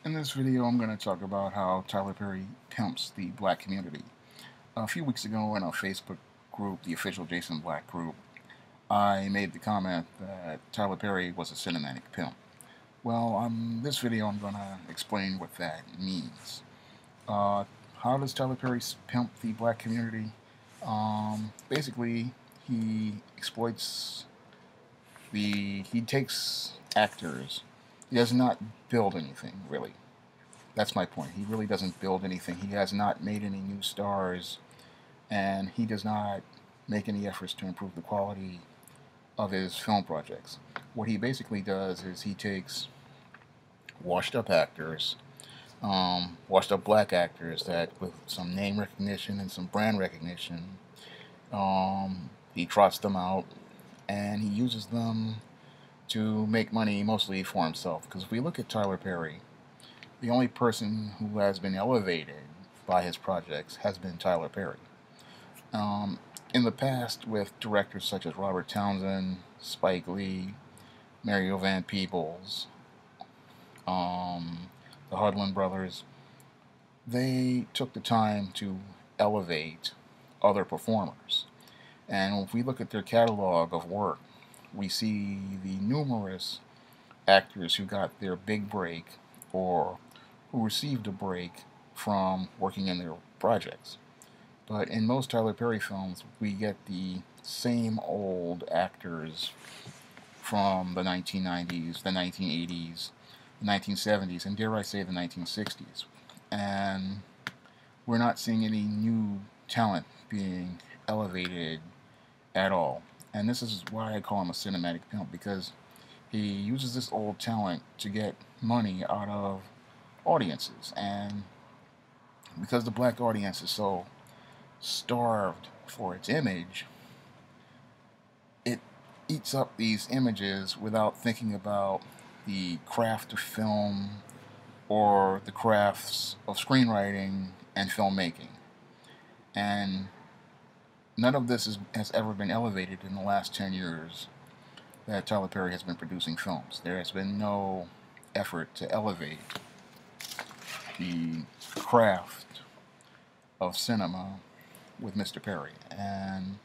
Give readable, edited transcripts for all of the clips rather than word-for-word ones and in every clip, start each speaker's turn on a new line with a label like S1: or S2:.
S1: In this video, I'm going to talk about how Tyler Perry pimps the black community. A few weeks ago in a Facebook group, the official Jason Black group, I made the comment that Tyler Perry was a cinematic pimp. Well, this video I'm going to explain what that means. How does Tyler Perry pimp the black community? Basically, he exploits he takes actors. He does not build anything, really. That's my point. He really doesn't build anything. He has not made any new stars, and he does not make any efforts to improve the quality of his film projects. What he basically does is he takes washed up actors, washed up black actors that with some name recognition and some brand recognition, he trots them out and he uses them to make money mostly for himself. Because if we look at Tyler Perry, the only person who has been elevated by his projects has been Tyler Perry. In the past, with directors such as Robert Townsend, Spike Lee, Mario Van Peebles, the Hudlin brothers, they took the time to elevate other performers. And if we look at their catalog of work, we see the numerous actors who got their big break or who received a break from working in their projects. But in most Tyler Perry films, we get the same old actors from the 1990s, the 1980s, the 1970s, and dare I say the 1960s. And we're not seeing any new talent being elevated at all. And this is why I call him a cinematic pimp, because he uses this old talent to get money out of audiences. And because the black audience is so starved for its image, it eats up these images without thinking about the craft of film or the crafts of screenwriting and filmmaking. And none of this has ever been elevated in the last 10 years that Tyler Perry has been producing films. There has been no effort to elevate the craft of cinema with Mr. Perry. And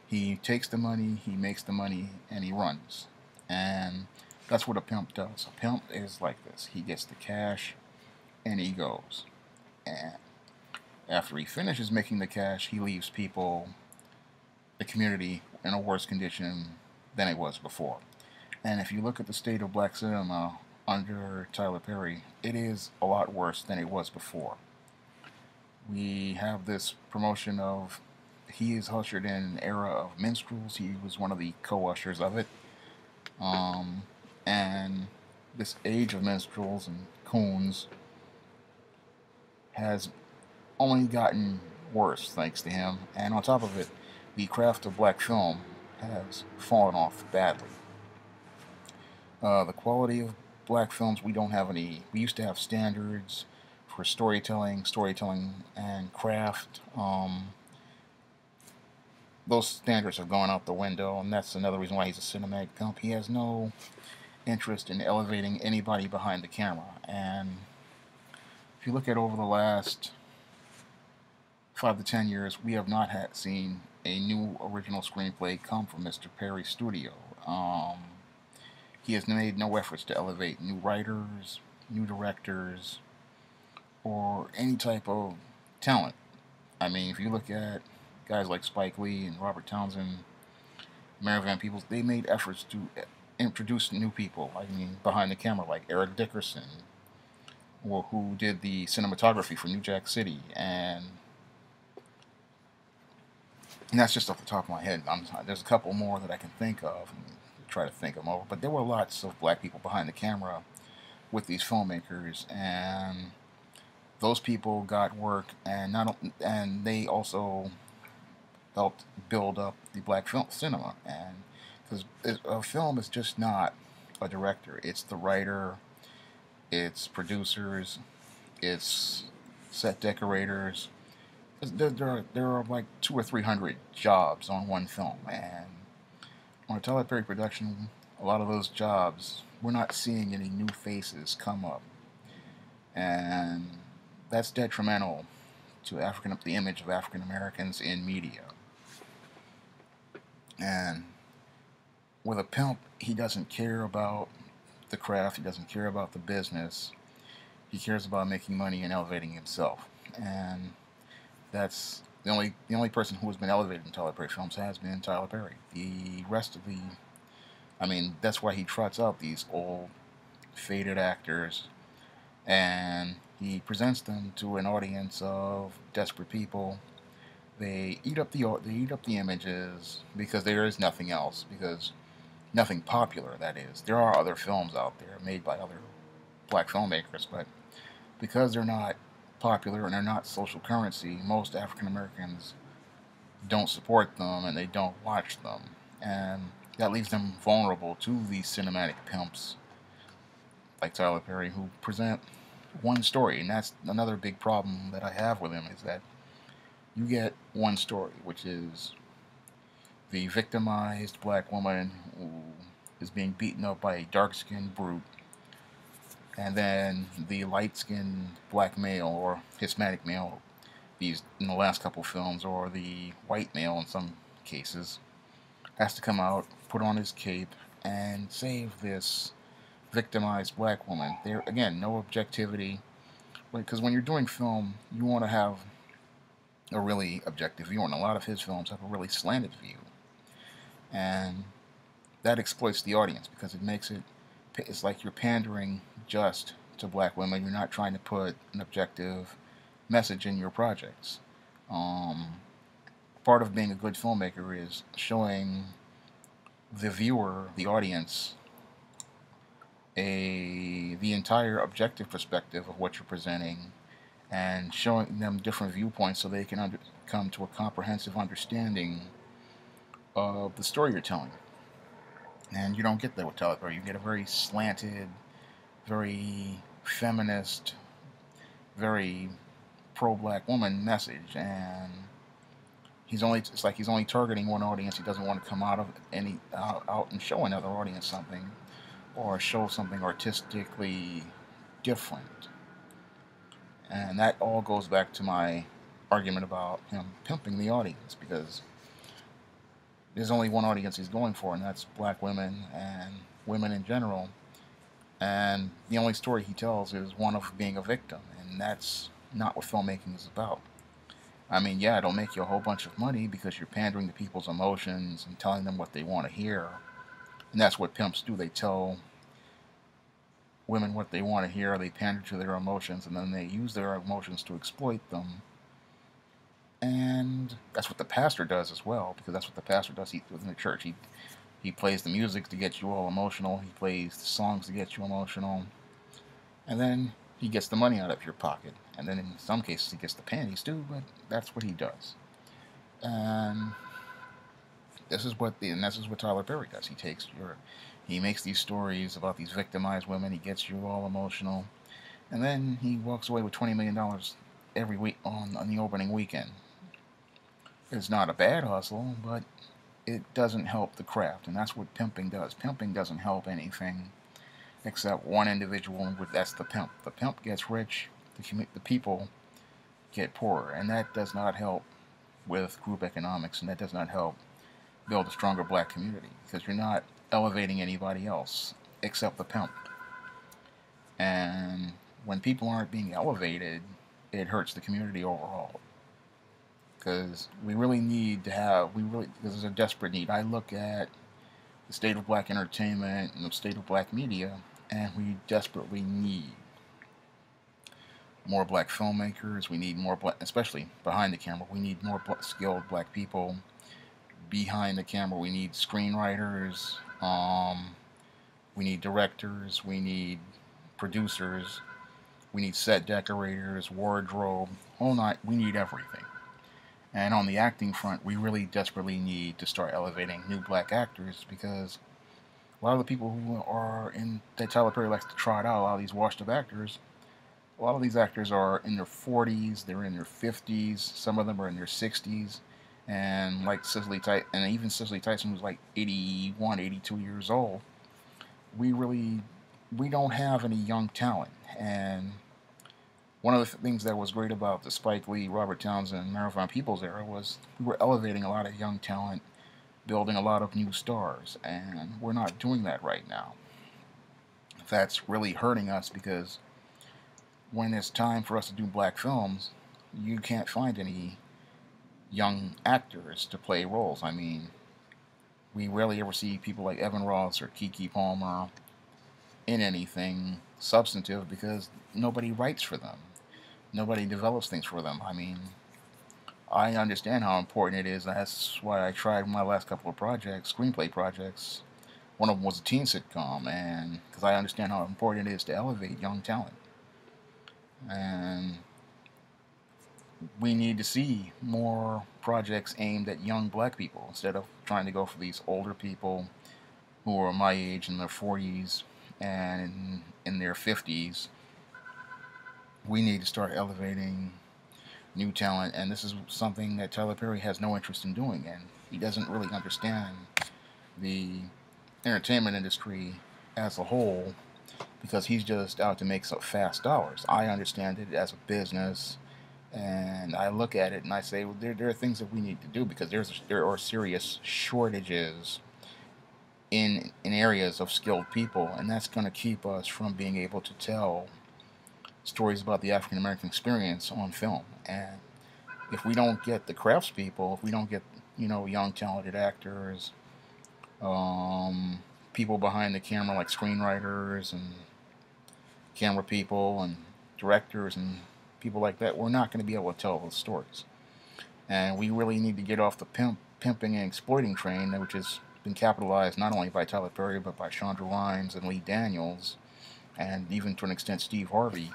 S1: he takes the money, he makes the money, and he runs. And that's what a pimp does. A pimp is like this. He gets the cash and he goes. And after he finishes making the cash, he leaves people, the community, in a worse condition than it was before. And if you look at the state of black cinema under Tyler Perry, it is a lot worse than it was before. We have this promotion of, he has ushered in an era of minstrels. He was one of the co-ushers of it. And this age of minstrels and coons has only gotten worse thanks to him. And on top of it, the craft of black film has fallen off badly. The quality of black films, we don't have any. We used to have standards for storytelling and craft. Those standards have gone out the window, and that's another reason why he's a cinematic pimp. He has no interest in elevating anybody behind the camera. And if you look at over the last 5 to 10 years, we have not seen a new original screenplay come from Mr. Perry's studio. He has made no efforts to elevate new writers, new directors, or any type of talent. I mean, if you look at guys like Spike Lee and Robert Townsend, Mario Van Peebles, they made efforts to introduce new people. I mean, behind the camera, like Eric Dickerson, who did the cinematography for New Jack City, and that's just off the top of my head. There's a couple more that I can think of and try to think them over. But there were lots of black people behind the camera with these filmmakers, and those people got work, and they also helped build up the black film cinema. And because a film is just not a director; it's the writer, it's producers, it's set decorators. There are like 200 or 300 jobs on one film, and on a Tyler Perry production, a lot of those jobs, we're not seeing any new faces come up. and that's detrimental to the image of African Americans in media. And with a pimp, he doesn't care about the craft, he doesn't care about the business, he cares about making money and elevating himself. And that's the only person who has been elevated in Tyler Perry films has been Tyler Perry. The rest of the, I mean, that's why he trots out these old, faded actors, and he presents them to an audience of desperate people. They eat up the images because there is nothing else, because nothing popular, that is. There are other films out there made by other black filmmakers, but because they're not popular and they're not social currency, most African Americans don't support them and they don't watch them. And that leaves them vulnerable to these cinematic pimps like Tyler Perry, who present one story. And that's another big problem that I have with him, is that you get one story, which is the victimized black woman who is being beaten up by a dark-skinned brute, and then the light-skinned black male or Hispanic male, these in the last couple films, or the white male in some cases, has to come out, put on his cape, and save this victimized black woman. There again, no objectivity, because when you're doing film, you want to have a really objective view, and a lot of his films have a really slanted view, and that exploits the audience because it's like you're pandering just to black women. You're not trying to put an objective message in your projects. Part of being a good filmmaker is showing the viewer, the audience, the entire objective perspective of what you're presenting, and showing them different viewpoints so they can come to a comprehensive understanding of the story you're telling. And you don't get that with Tyler Perry. You get a very slanted, very feminist, very pro-black woman message, and it's like he's only targeting one audience. He doesn't want to come out and show another audience something, or show something artistically different. And that all goes back to my argument about him pimping the audience, because there's only one audience he's going for, and that's black women and women in general. And the only story he tells is one of being a victim, and that's not what filmmaking is about. I mean, yeah, it'll make you a whole bunch of money because you're pandering to people's emotions and telling them what they want to hear. And that's what pimps do. They tell women what they want to hear, they pander to their emotions, and then they use their emotions to exploit them. And that's what the pastor does as well, because that's what the pastor does within the church. He plays the music to get you all emotional, he plays the songs to get you emotional, and then he gets the money out of your pocket. And then in some cases he gets the panties too, but that's what he does. And this is what Tyler Perry does. He makes these stories about these victimized women, he gets you all emotional, and then he walks away with $20 million every week on the opening weekend. It's not a bad hustle, but it doesn't help the craft, and that's what pimping does. Pimping doesn't help anything except one individual, that's the pimp. The pimp gets rich, the people get poorer, and that does not help with group economics, and that does not help build a stronger black community, because you're not elevating anybody else except the pimp. And when people aren't being elevated, it hurts the community overall. Because because there's a desperate need. I look at the state of black entertainment and the state of black media, and we desperately need more black filmmakers. We need more black, especially behind the camera. We need more skilled black people behind the camera. We need screenwriters. We need directors. We need producers. We need set decorators, wardrobe. We need everything. And on the acting front, we really desperately need to start elevating new black actors, because a lot of the people that Tyler Perry likes to trot out, a lot of these washed-up actors, a lot of these actors are in their 40s, they're in their 50s, some of them are in their 60s, and even Cicely Tyson, who's like 81, 82 years old. We don't have any young talent, and One of the things that was great about the Spike Lee, Robert Townsend, Marathon Peebles era was we were elevating a lot of young talent, building a lot of new stars, and we're not doing that right now. That's really hurting us because when it's time for us to do black films, you can't find any young actors to play roles. I mean, we rarely ever see people like Evan Ross or Keke Palmer in anything substantive because nobody writes for them. Nobody develops things for them. I mean, I understand how important it is. That's why I tried my last couple of projects, screenplay projects. One of them was a teen sitcom, and because I understand how important it is to elevate young talent. And we need to see more projects aimed at young black people instead of trying to go for these older people who are my age in their 40s and in their 50s. We need to start elevating new talent, and this is something that Tyler Perry has no interest in doing, and he doesn't really understand the entertainment industry as a whole because he's just out to make some fast dollars. I understand it as a business, and I look at it and I say, well, there are things that we need to do because there are serious shortages in areas of skilled people, and that's going to keep us from being able to tell stories about the African American experience on film. And if we don't get the craftspeople, if we don't get young talented actors, people behind the camera like screenwriters and camera people and directors and people like that, we're not going to be able to tell those stories. And we really need to get off the pimping and exploiting train, which has been capitalized not only by Tyler Perry but by Shonda Rhimes and Lee Daniels, and even to an extent Steve Harvey.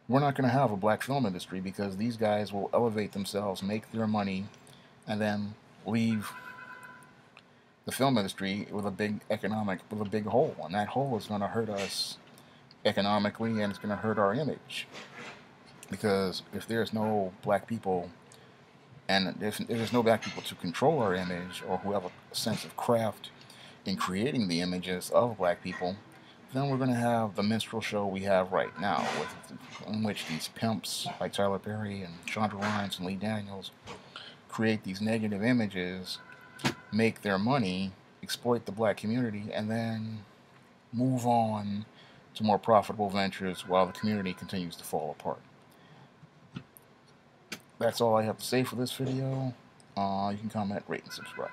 S1: We're not going to have a black film industry because these guys will elevate themselves, make their money, and then leave the film industry with a big hole, and that hole is going to hurt us economically, and it's going to hurt our image. Because if there's no black people, and if there's no black people to control our image or who have a sense of craft in creating the images of black people, then we're going to have the minstrel show we have right now, in which these pimps like Tyler Perry and Shonda Rhimes and Lee Daniels create these negative images, make their money, exploit the black community, and then move on to more profitable ventures while the community continues to fall apart. That's all I have to say for this video. You can comment, rate, and subscribe.